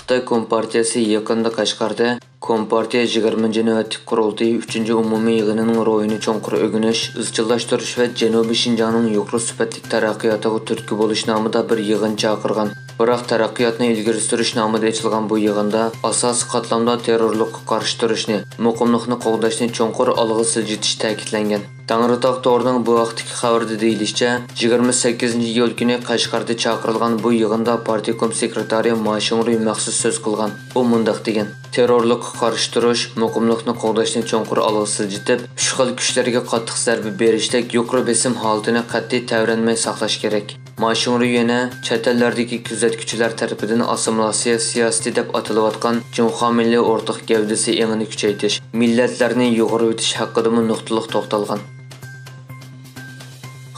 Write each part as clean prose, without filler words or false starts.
Xitoy Kompartiyasi yaqında Qashqarda Kompartiya 20-ci növbətlik qurultayı 3-cü ümumi yığınının royunu çonqur ögünüş, izchillashtirish va Janubiy Shinjongning yuqori sifatli taraqqiyotiga turtki bo'lish nomida bir yig'in chaqirgan. Biroq taraqqiyotni ilgari surish nomida ochilgan bu yig'inda asosiy qatlamda terrorlikqa qarshi turishni, muqimlikni qo'g'dashni chonqur olg'a siljitish ta'kidlangan. Tangritog to'rining bu vaqtdagi xabarida deyilishicha, 28-iyul kuni Qashqarda chaqirilgan bu yig'inda partiyakom sekretari Ma Shingru maxsus so'z qilgan. U mundaq degan: terrorlikqa qarshi turish, muqimlikni qo'g'dashni chonqur olg'a siljitib, shu xil kuchlarga qattiq zarba berishdek yuqori besim holatini qat'iy tavranmay saqlash kerak. Ma Shingru yana chet ellardagi kuzatuvchilar tomonidan assimilyatsiya siyosati deb atalayotgan Junxo milliy o'rtaq gavdasi engini kuchaytirish, millatlarni yuqori o'tish haqida nuqtaliq to'xtalgan.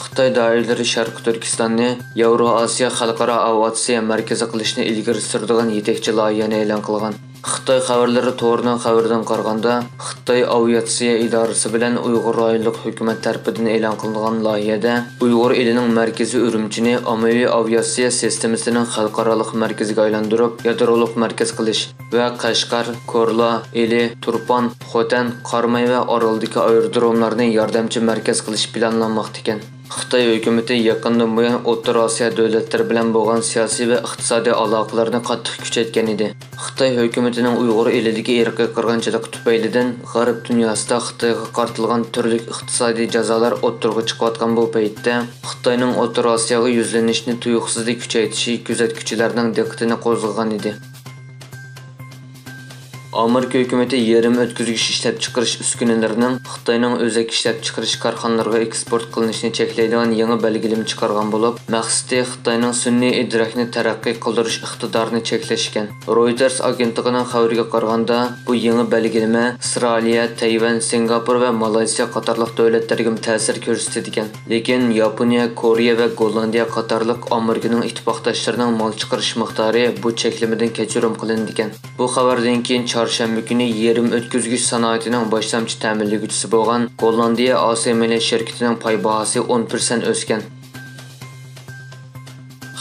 Xitoy doiralari Sharq Turkistonni Yevroasiyo xalqaro aviatsiya markazi qilishni ilgari suradigan yetakchi loyihani e'lon qilgan. Xitoy xabarlari to'rining xabaridan qaraganda, Xitoy aviatsiya idorasi bilan Uyg'ur rayonlik hukumat tomonidan e'lon qilingan loyihada Uyg'ur elining markazi Urumchini ommaviy aviatsiya sistemasining xalqaro markaziga aylantirib, yadrolik markaz qilish va Qashqar, Korla, Eli, Turpan, Xotan, Qarmay va Oroldagi aerodromlarni yordamchi markaz qilish planlanmoqda ekan. Xitoy hukumati yaqindan buyon O'rta Osiyo davlatlari bilan bo'lgan siyosiy va iqtisodiy aloqalarni qattiq kuchaytgan edi. Xitoy hukumatining Uyg'ur elidagi irqiy qirg'inchilik tufaylidan g'arb dunyosida Xitoyga qartilgan turli iqtisodiy jazolar o'ttirg'i chiqayotgan bu paytda Xitoyning O'rta Osiyoga yuzlanishni tuyuqsizlik kuchaytirishi kuzatuvchilarning diqqatini qo'zg'agan edi. Amerika hukumati yerim o'tkazgich ishlab chiqarish uskunalarining Xitoyning o'zak ishlab chiqarish korxonalariga eksport qilinishini cheklaydigan yangi belgilam chiqargan bo'lib, maqsadi Xitoyning sun'iy idrokni taraqqiy qildirish iqtidorini cheklash ekan. Reuters agentligining xabariga qaraganda, bu yangi belgilama Avstraliya, Tayvan, Singapur va Malayziya qatorliq davlatlarga ta'sir ko'rsatadi ekan. Lekin Yaponiya, Koreya va Gollandiya qatorliq Amerikaning ittifoqdoshlarining mol chiqarish miqdori bu cheklamadan kechirim qilindi ekan. Bu xabardan keyin Çarşamba günü yerim ötküzgüç sanoatining boshlamchi ta'minlaguvchisi bo'lgan Gollandiya ASML şirketining pay bahasi 10% o'sgan.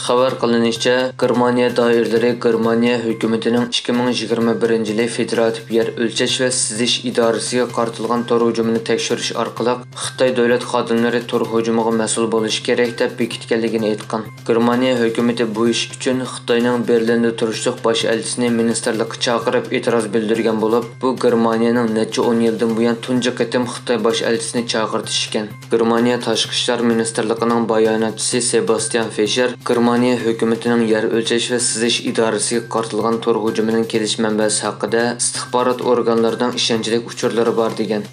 Xabar qilinishicha, Germaniya doiralari Germaniya hukumatining 2021-yil federativ yer o'lchash va sizish idorasiga qartilgan tor hujumini tekshirish orqali Xitoy davlat xodimlari tor hujumiga mas'ul bo'lishi kerak deb bekitganligini aytgan. Germaniya hukumati bu ish uchun Xitoyning Berlinda turishliq bosh elchisini ministerlikka chaqirib e'tiroz bildirgan bo'lib, bu Germaniyaning necha 10 yildan buyon tunji qatim Xitoy bosh elchisini chaqirtish ekan. Germaniya tashqi ishlar ministerligining bayonotchisi Sebastian Fischer Germaniya hukumatining yer o'lchash va sizish idorasiga qartilgan tor hujumining kelish manbasi haqida istixborot organlarining ishonchli uchurlari bor degan.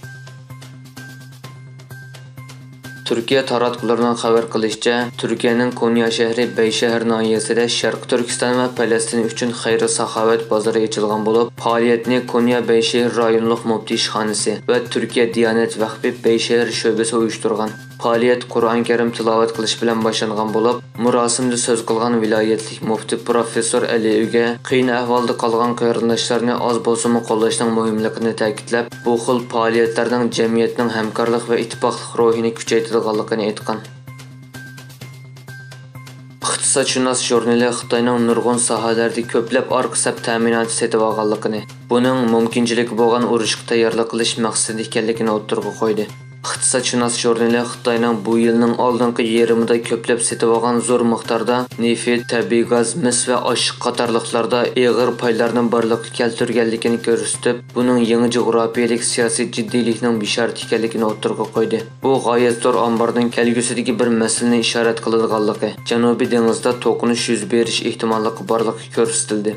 Turkiya taratqullarining xabar qilishicha, Turkiyaning Konya shahri Beyshehir noyasida Sharq Turkiston va Falastin uchun xayr-saxovat bozori ochilgan bo'lib, faoliyatni Konya Beyshehir rayonlik muftiy ishxonasi va Turkiya Diyanet Vakfi Beyshehir sho'basi uyushtirgan. Faoliyat Qur'on Karim tilovat qilish bilan boshlangan bo'lib, murosimda so'z qilgan viloyatlik mufti professor Aliga qiyin ahvolda qolgan qarindoshlarni oz bo'lsa-mu qo'llashning muhimligini ta'kidlab, bu xil faoliyatlarning jamiyatning hamkorlik va ittifoqlik ruhini kuchaytirganligini aytgan. Iqtisodshunos jurnali Xitoyning nurg'un sohalarda ko'plab orqa saf ta'minoti setib olganligini, buning mumkinchiligi bo'lgan urushga tayyorlik qilish maqsadi ekanligini o'ttirg'a qo'ydi. Iqtisodshunos jurnali Xitoyning bu yilning oldingi yerimida ko'plab setib olgan zo'r miqdorda neft, tabiiy gaz, mis va oshliq qatorliqlarda og'ir paylarni borliqqa keltirganligini ko'rsatib, buning yangi jug'rofiyalik siyosiy jiddiylikning bisharati ekanligini o'ttirg'a qo'ydi. Bu g'oyat zo'r omborning kelgusidagi bir masalani ishorat qiladiganligi, Janubiy dengizda to'qinish yuz berish ehtimolligi borligi ko'rsatildi.